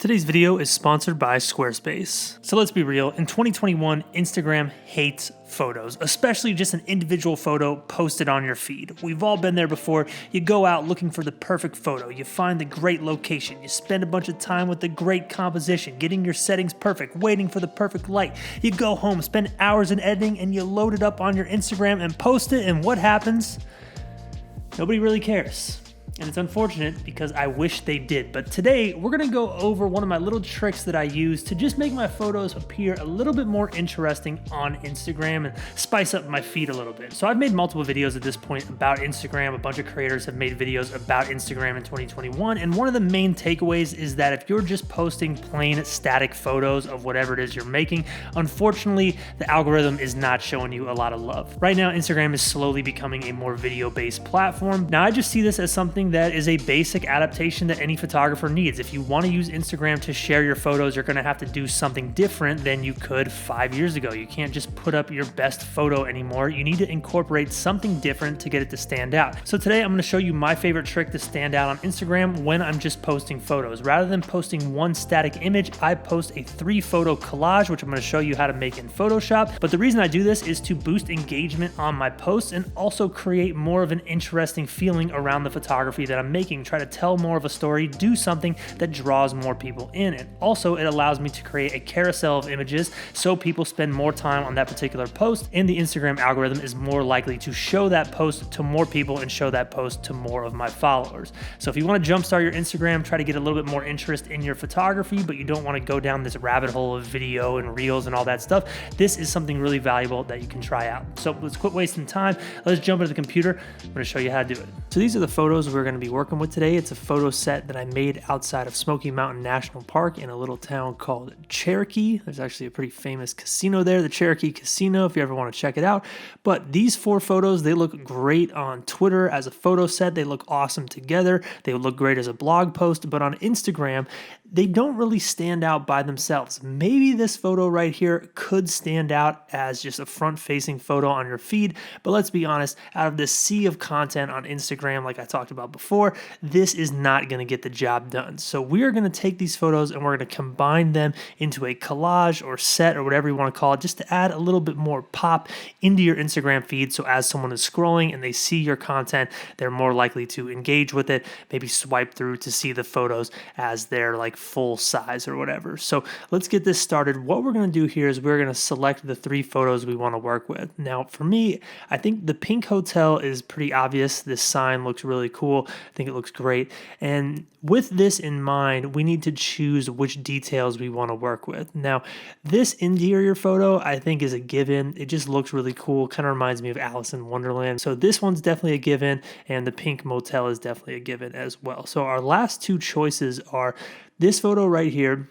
Today's video is sponsored by Squarespace. So let's be real, in 2021, Instagram hates photos, especially just an individual photo posted on your feed. We've all been there before. You go out looking for the perfect photo, you find the great location, you spend a bunch of time with the great composition, getting your settings perfect, waiting for the perfect light. You go home, spend hours in editing, and you load it up on your Instagram and post it, and what happens? Nobody really cares. And it's unfortunate because I wish they did. But today we're gonna go over one of my little tricks that I use to just make my photos appear a little bit more interesting on Instagram and spice up my feed a little bit. So I've made multiple videos at this point about Instagram. A bunch of creators have made videos about Instagram in 2021. And one of the main takeaways is that if you're just posting plain static photos of whatever it is you're making, unfortunately, the algorithm is not showing you a lot of love. Right now, Instagram is slowly becoming a more video-based platform. Now, I just see this as something that is a basic adaptation that any photographer needs. If you want to use Instagram to share your photos, you're going to have to do something different than you could 5 years ago. You can't just put up your best photo anymore. You need to incorporate something different to get it to stand out. So today I'm going to show you my favorite trick to stand out on Instagram when I'm just posting photos. Rather than posting one static image, I post a 3-photo collage, which I'm going to show you how to make in Photoshop. But the reason I do this is to boost engagement on my posts and also create more of an interesting feeling around the photography that I'm making, try to tell more of a story, do something that draws more people in. And also it allows me to create a carousel of images so people spend more time on that particular post, and the Instagram algorithm is more likely to show that post to more people and show that post to more of my followers. So if you want to jumpstart your Instagram, try to get a little bit more interest in your photography, but you don't want to go down this rabbit hole of video and reels and all that stuff, this is something really valuable that you can try out. So let's quit wasting time. Let's jump into the computer. I'm going to show you how to do it. So these are the photos we're going to be working with today. It's a photo set that I made outside of Smoky Mountain National Park in a little town called Cherokee. There's actually a pretty famous casino there, the Cherokee Casino, if you ever want to check it out. But these 4 photos, they look great on Twitter as a photo set. They look awesome together. They would look great as a blog post, but on Instagram, they don't really stand out by themselves. Maybe this photo right here could stand out as just a front-facing photo on your feed, but let's be honest, out of this sea of content on Instagram, like I talked about before, this is not going to get the job done. So we are going to take these photos and we're going to combine them into a collage or set or whatever you want to call it, just to add a little bit more pop into your Instagram feed. So as someone is scrolling and they see your content, they're more likely to engage with it, maybe swipe through to see the photos as they're like full size or whatever. So let's get this started. What we're going to do here is we're going to select the 3 photos we want to work with. Now for me, I think the pink hotel is pretty obvious. This sign looks really cool. I think it looks great. And with this in mind, we need to choose which details we want to work with. Now, this interior photo I think is a given. It just looks really cool. Kind of reminds me of Alice in Wonderland. So this one's definitely a given, and the pink motel is definitely a given as well. So our last 2 choices are this photo right here,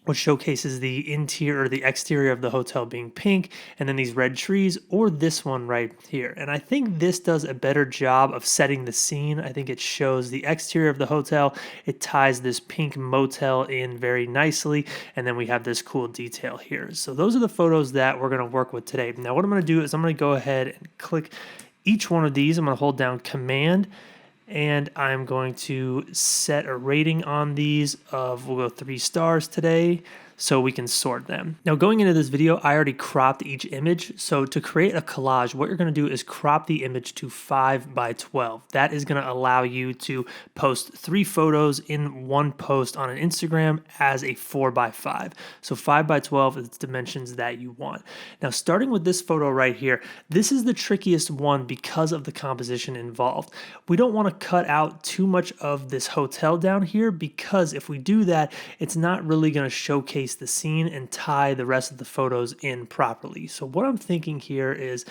which showcases the interior or the exterior of the hotel being pink, and then these red trees, or this one right here. And I think this does a better job of setting the scene. I think it shows the exterior of the hotel. It ties this pink motel in very nicely, and then we have this cool detail here. So those are the photos that we're gonna work with today. Now what I'm gonna do is I'm gonna go ahead and click each one of these. I'm gonna hold down Command, and I'm going to set a rating on these of, we'll go 3 stars today, so we can sort them. Now going into this video, I already cropped each image. So to create a collage, what you're gonna do is crop the image to 5 by 12. That is gonna allow you to post 3 photos in one post on an Instagram as a 4 by 5. So 5 by 12 is the dimensions that you want. Now starting with this photo right here, this is the trickiest one because of the composition involved. We don't wanna cut out too much of this hotel down here, because if we do that, it's not really gonna showcase the scene and tie the rest of the photos in properly. So what I'm thinking here is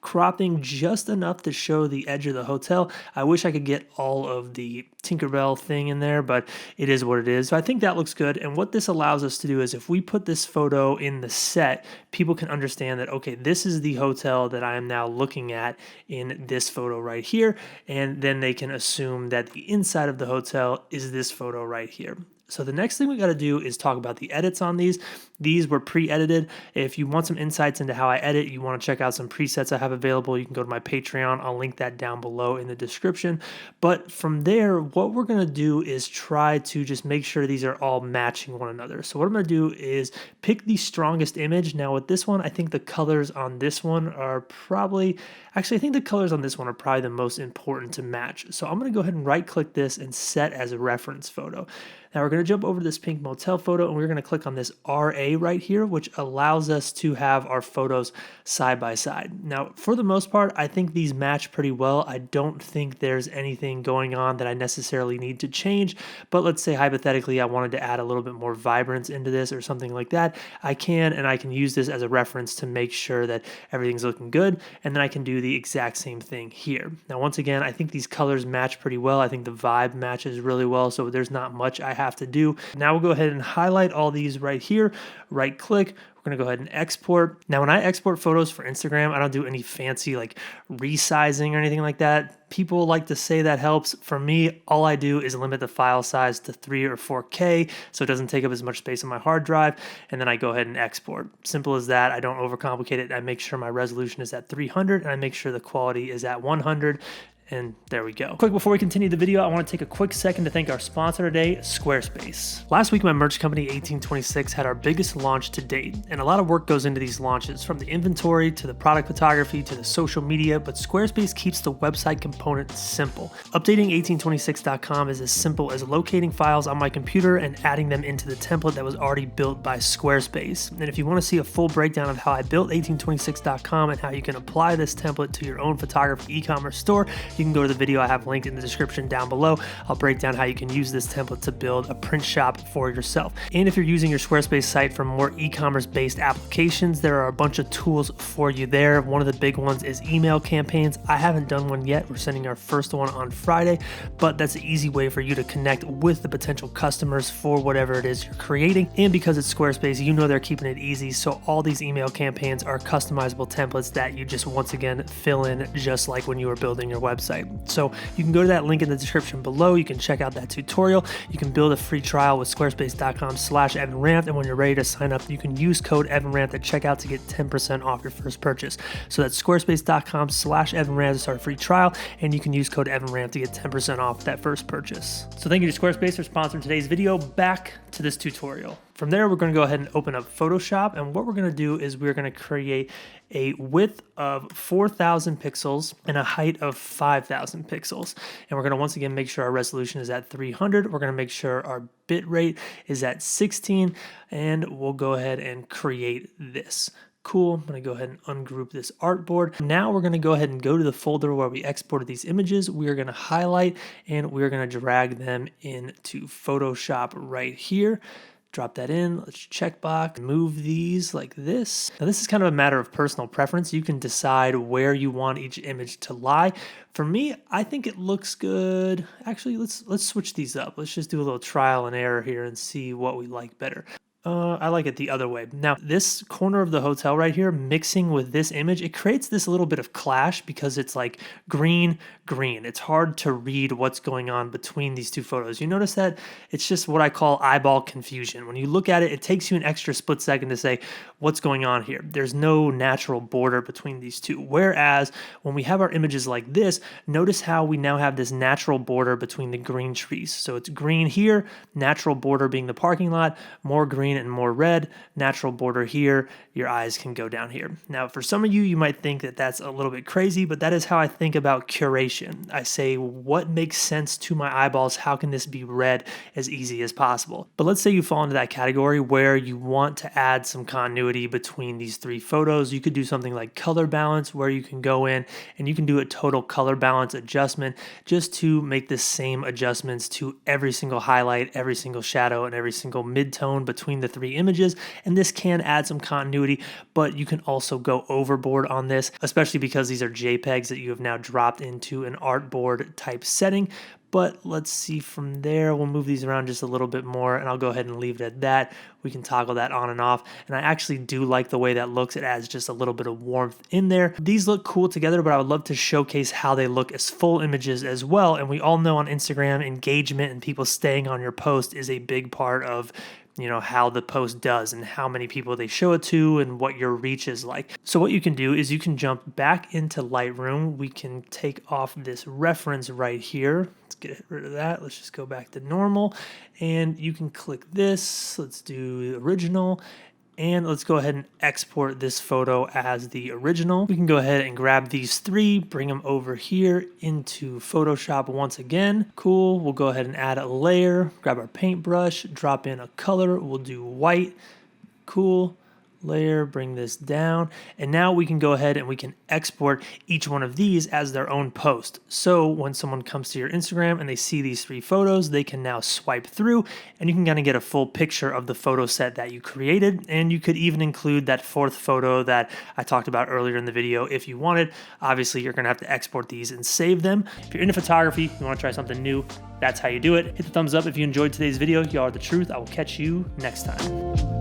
cropping just enough to show the edge of the hotel. I wish I could get all of the Tinkerbell thing in there, but it is what it is. So I think that looks good. And what this allows us to do is if we put this photo in the set, people can understand that, okay, this is the hotel that I am now looking at in this photo right here. And then they can assume that the inside of the hotel is this photo right here. So the next thing we got to do is talk about the edits on these. These were pre-edited. If you want some insights into how I edit, you want to check out some presets I have available, you can go to my Patreon. I'll link that down below in the description. But from there, what we're going to do is try to just make sure these are all matching one another. So what I'm going to do is pick the strongest image. Now with this one, I think the colors on this one are probably, actually I think the colors on this one are probably the most important to match. So I'm going to go ahead and right click this and set as a reference photo. Now we're going to jump over to this pink motel photo and we're going to click on this RA right here, which allows us to have our photos side by side. Now, for the most part, I think these match pretty well. I don't think there's anything going on that I necessarily need to change, but let's say hypothetically I wanted to add a little bit more vibrance into this or something like that. I can, and I can use this as a reference to make sure that everything's looking good, and then I can do the exact same thing here. Now, once again, I think these colors match pretty well. I think the vibe matches really well, so there's not much I have to do. Now we'll go ahead and highlight all these right here, right click. We're going to go ahead and export. Now, when I export photos for Instagram, I don't do any fancy like resizing or anything like that. People like to say that helps. For me, all I do is limit the file size to 3 or 4K so it doesn't take up as much space on my hard drive, and then I go ahead and export. Simple as that. I don't overcomplicate it. I make sure my resolution is at 300 and I make sure the quality is at 100. And there we go. Quick, before we continue the video, I want to take a quick second to thank our sponsor today, Squarespace. Last week, my merch company, 1826, had our biggest launch to date, and a lot of work goes into these launches, from the inventory to the product photography to the social media, but Squarespace keeps the website component simple. Updating 1826.com is as simple as locating files on my computer and adding them into the template that was already built by Squarespace. And if you want to see a full breakdown of how I built 1826.com and how you can apply this template to your own photography e-commerce store, you can go to the video I have linked in the description down below. I'll break down how you can use this template to build a print shop for yourself. And if you're using your Squarespace site for more e-commerce based applications, there are a bunch of tools for you there. One of the big ones is email campaigns. I haven't done one yet. We're sending our first one on Friday, but that's an easy way for you to connect with the potential customers for whatever it is you're creating. And because it's Squarespace, you know they're keeping it easy. So all these email campaigns are customizable templates that you just once again fill in just like when you were building your website. So you can go to that link in the description below. You can check out that tutorial. You can build a free trial with squarespace.com/EvanRanth. And when you're ready to sign up, you can use code EvanRanth at checkout to get 10% off your first purchase. So that's squarespace.com/EvanRanth to start a free trial. And you can use code EvanRanth to get 10% off that first purchase. So thank you to Squarespace for sponsoring today's video. Back to this tutorial. From there, we're going to go ahead and open up Photoshop, and what we're going to do is we're going to create a width of 4,000 pixels and a height of 5,000 pixels. And we're going to once again make sure our resolution is at 300. We're going to make sure our bit rate is at 16, and we'll go ahead and create this. Cool. I'm going to go ahead and ungroup this artboard. Now we're going to go ahead and go to the folder where we exported these images. We are going to highlight and we're going to drag them into Photoshop right here. Drop that in, let's check box, move these like this. Now this is kind of a matter of personal preference. You can decide where you want each image to lie. For me, I think it looks good. Actually, let's switch these up. Let's just do a little trial and error here and see what we like better. I like it the other way. Now, this corner of the hotel right here, mixing with this image, it creates this little bit of clash because it's like green, green. It's hard to read what's going on between these two photos. You notice that? It's just what I call eyeball confusion. When you look at it, it takes you an extra split second to say, what's going on here? There's no natural border between these two. Whereas when we have our images like this, notice how we now have this natural border between the green trees. So it's green here, natural border being the parking lot, more green and more red, natural border here, your eyes can go down here. Now, for some of you, you might think that that's a little bit crazy, but that is how I think about curation. I say, what makes sense to my eyeballs? How can this be read as easy as possible? But let's say you fall into that category where you want to add some continuity between these three photos. You could do something like color balance, where you can go in and you can do a total color balance adjustment just to make the same adjustments to every single highlight, every single shadow, and every single mid-tone between the three images. And this can add some continuity, but you can also go overboard on this, especially because these are JPEGs that you have now dropped into an artboard type setting. But let's see from there, we'll move these around just a little bit more, and I'll go ahead and leave it at that. We can toggle that on and off, and I actually do like the way that looks. It adds just a little bit of warmth in there. These look cool together, but I would love to showcase how they look as full images as well. And we all know on Instagram, engagement and people staying on your post is a big part of how the post does and how many people they show it to and what your reach is like. So what you can do is you can jump back into Lightroom. We can take off this reference right here. Let's get rid of that. Let's just go back to normal, and you can click this. Let's do original. And let's go ahead and export this photo as the original. We can go ahead and grab these three, bring them over here into Photoshop once again. Cool, we'll go ahead and add a layer, grab our paintbrush, drop in a color, we'll do white. Cool. Layer, bring this down, and now we can go ahead and we can export each one of these as their own post. So when someone comes to your Instagram and they see these three photos, they can now swipe through and you can kind of get a full picture of the photo set that you created. And you could even include that fourth photo that I talked about earlier in the video if you wanted. Obviously, you're gonna have to export these and save them. If you're into photography, you wanna try something new, that's how you do it. Hit the thumbs up if you enjoyed today's video. Y'all are the truth. I will catch you next time.